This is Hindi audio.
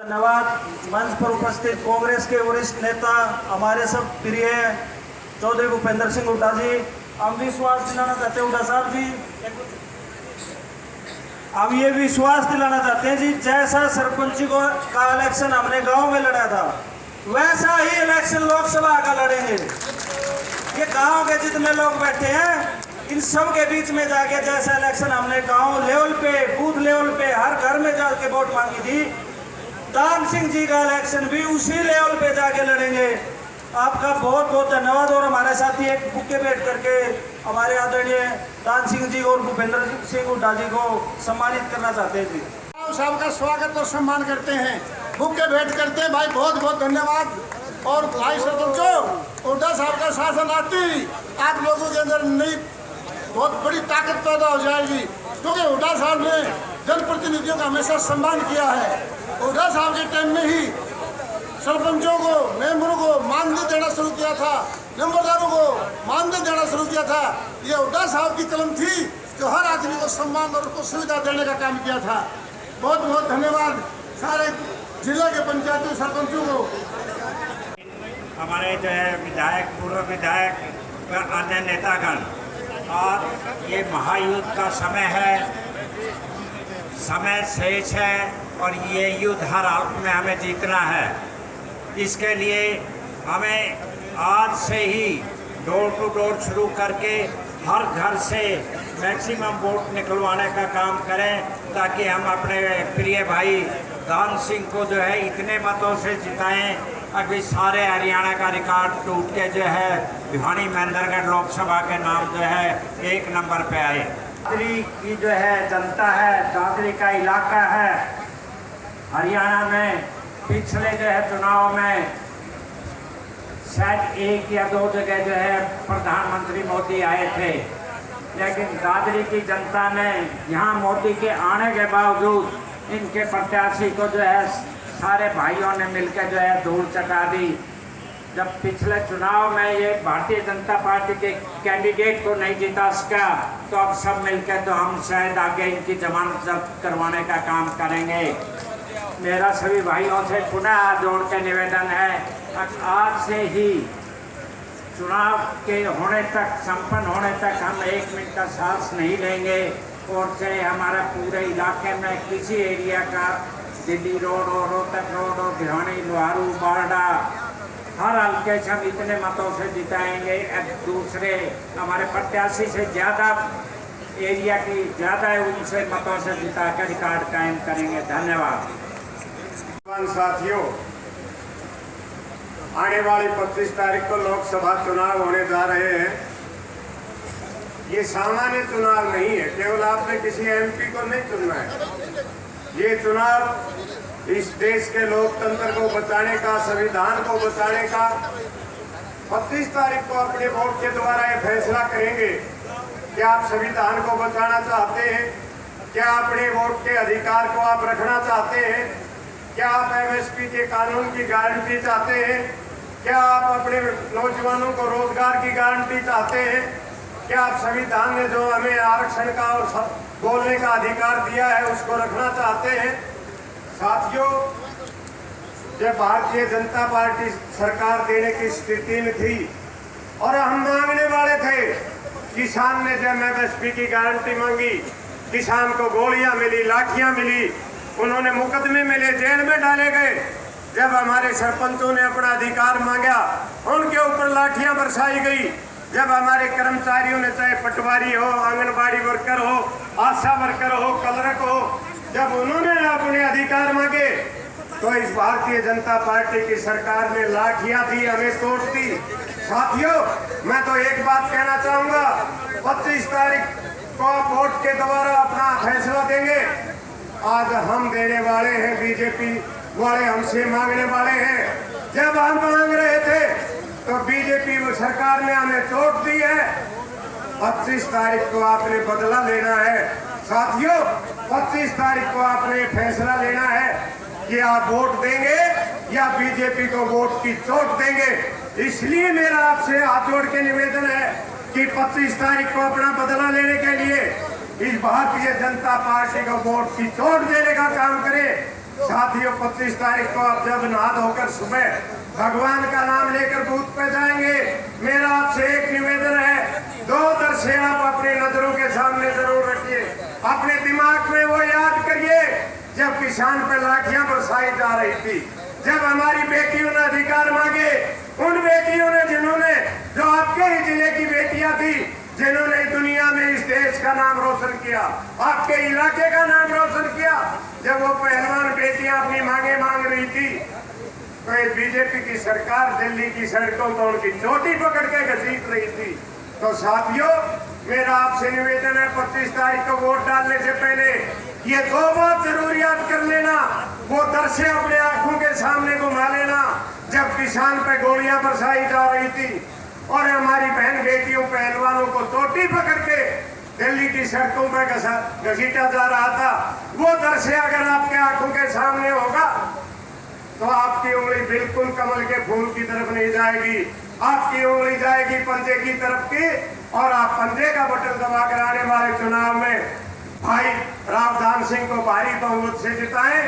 धन्यवाद। मंच पर उपस्थित कांग्रेस के वरिष्ठ नेता हमारे सब प्रिय चौधरी भूपेंद्र सिंह हुड्डा जी, हम विश्वास दिलाना चाहते हैं हुड्डा साहब जी, हम ये विश्वास दिलाना चाहते हैं जी, जैसा सरपंच का इलेक्शन हमने गांव में लड़ा था वैसा ही इलेक्शन लोकसभा का लड़ेंगे। ये गांव के जितने लोग बैठे हैं इन सब के बीच में जाके जैसा इलेक्शन हमने गांव लेवल पे, बूथ लेवल पे हर घर में जाके वोट मांगी थी, दान सिंह जी का इलेक्शन भी उसी लेवल पे जाके लड़ेंगे। आपका बहुत बहुत धन्यवाद। और हमारे साथी एक बुके बैठ करके हमारे आदरणीय दान सिंह जी और भूपेंद्र सिंह हुड्डा जी को सम्मानित करना चाहते हैं जी। साहब का स्वागत और सम्मान करते हैं, बुके भेंट करते हैं। भाई बहुत बहुत धन्यवाद। और भाई सरपंचों, हुड्डा साहब का शासन आते ही आप लोगों के अंदर नई बहुत बड़ी ताकत पैदा हो जाएगी, क्योंकि हुड्डा साहब ने जनप्रतिनिधियों का हमेशा सम्मान किया है। हुड्डा साहब के टाइम में ही सरपंचों को, मेंबरों को मानदेय देना शुरू किया था, नंबरदारों को मानदेय देना शुरू किया था। ये हुड्डा साहब की कलम थी जो हर आदमी को सम्मान और उसको सुविधा देने का काम किया था। बहुत बहुत धन्यवाद सारे जिले के पंचायती सरपंचों को। हमारे जो है विधायक, पूर्व विधायक व अन्य नेतागण, और ये महायुद्ध का समय है, समय शेष है और ये युद्ध हर हाल में हमें जीतना है। इसके लिए हमें आज से ही डोर टू डोर शुरू करके हर घर से मैक्सिमम वोट निकलवाने का काम करें, ताकि हम अपने प्रिय भाई दान सिंह को जो है इतने मतों से जिताएं। अभी सारे हरियाणा का रिकॉर्ड टूट के जो है भिवानी महेंद्रगढ़ लोकसभा के नाम जो है 1 नंबर पे आए। दादरी की जो है जनता है, दादरी का इलाका है, हरियाणा में पिछले जो है चुनाव में शायद 1 या 2 जगह जो है प्रधानमंत्री मोदी आए थे, लेकिन दादरी की जनता ने यहाँ मोदी के आने के बावजूद इनके प्रत्याशी को जो है सारे भाइयों ने मिलकर जो है धूल चटा दी। जब पिछले चुनाव में ये भारतीय जनता पार्टी के कैंडिडेट को नहीं जिता सका, तो अब सब मिलकर तो हम शायद आगे इनकी जमानत जब्त करवाने का काम करेंगे। मेरा सभी भाइयों से पुनः हाथ जोड़ के निवेदन है, आज से ही चुनाव के होने तक, संपन्न होने तक हम 1 मिनट का सांस नहीं लेंगे। और चाहे हमारा पूरे इलाके में किसी एरिया का, दिल्ली रोड और रोहतक रोड और भिवानी, लोहारू, बारडा, हर हल्के से हम इतने मतों से जिताएंगे। दूसरे हमारे प्रत्याशी से ज़्यादा एरिया की ज़्यादा उनसे मतों से जिताकर रिकॉर्ड कायम करेंगे। धन्यवाद। साथियों, आने वाली 25 तारीख को लोकसभा चुनाव होने जा रहे हैं। ये सामान्य चुनाव नहीं है, केवल आपने किसी एमपी को नहीं चुनना है। ये चुनाव इस देश के लोकतंत्र को बचाने का, संविधान को बचाने का। 25 तारीख को अपने वोट के द्वारा ये फैसला करेंगे कि आप संविधान को बचाना चाहते हैं, क्या अपने वोट के अधिकार को आप रखना चाहते हैं, क्या आप एमएसपी के कानून की गारंटी चाहते हैं, क्या आप अपने नौजवानों को रोजगार की गारंटी चाहते हैं, क्या आप संविधान ने जो हमें आरक्षण का और बोलने का अधिकार दिया है उसको रखना चाहते हैं। साथियों, जब भारतीय जनता पार्टी सरकार देने की स्थिति में थी और हम मांगने वाले थे, किसान ने जब एमएसपी की गारंटी मांगी, किसान को गोलियां मिली, लाठियां मिली, उन्होंने मुकदमे मिले, जेल में डाले गए। जब हमारे सरपंचों ने अपना अधिकार मांगा, उनके ऊपर लाठियां बरसाई गई। जब हमारे कर्मचारियों ने, चाहे पटवारी हो, आंगनबाड़ी वर्कर हो, आशा वर्कर हो, क्लर्क हो, जब उन्होंने अपने अधिकार मांगे, तो इस भारतीय जनता पार्टी की सरकार ने लाठियां दी, हमें तोड़ दी। साथियों, मैं तो एक बात कहना चाहूंगा, 25 तारीख को वोट के द्वारा अपना फैसला देंगे। आज हम देने वाले हैं, बीजेपी वाले हमसे मांगने वाले हैं। जब हम मांग रहे थे तो बीजेपी सरकार ने हमें चोट दी है। 25 तारीख को आपने बदला लेना है। साथियों, 25 तारीख को आपने फैसला लेना है कि आप वोट देंगे या बीजेपी को वोट की चोट देंगे। इसलिए मेरा आपसे हाथ जोड़ के निवेदन है कि 25 तारीख को अपना बदला लेने के लिए इस भारतीय जनता पार्टी को वोट की चोट देने का काम करें। साथियों 25 तारीख को आप जब नहा धोकर सुबह भगवान का नाम लेकर बूथ पे जाएंगे, मेरा आपसे एक निवेदन है, 2 दृश्य आप अपनी नजरों के सामने जरूर रखिए, अपने दिमाग में वो याद करिए जब किसान पे लाठियां बरसाई जा रही थी, जब हमारी बेटियों ने अधिकार मांगे, उन बेटियों ने जिन्होंने जो आपके ही जिले की बेटियां थी, जिन्होंने दुनिया में इस देश का नाम रोशन किया, आपके इलाके का नाम रोशन किया, जब वो पहलवान बेटियां अपनी मांगे मांग रही थी तो ये बीजेपी की सरकार दिल्ली की सड़कों पर उनकी चोटी पकड़ के घसीट रही थी। तो साथियों, मेरा आपसे निवेदन है 25 तारीख को वोट डालने से पहले ये 2 बात जरूर याद कर लेना, वो दृश्य अपने आंखों के सामने घुमा लेना जब किसान पे गोलियां बरसाई जा रही थी और हमारी बहन बेटियों पहलवानों को चोटी पकड़ के दिल्ली की सड़कों पर घसीटा जा रहा था। वो दृश्य अगर आपके आंखों के सामने होगा तो आपकी उंगली बिल्कुल कमल के फूल की तरफ नहीं जाएगी, आपकी उंगली जाएगी पंजे की तरफ की, और आप पंजे का बटन दबाकर आने वाले चुनाव में भाई रावधान सिंह को भारी बहुमत से जिताएं।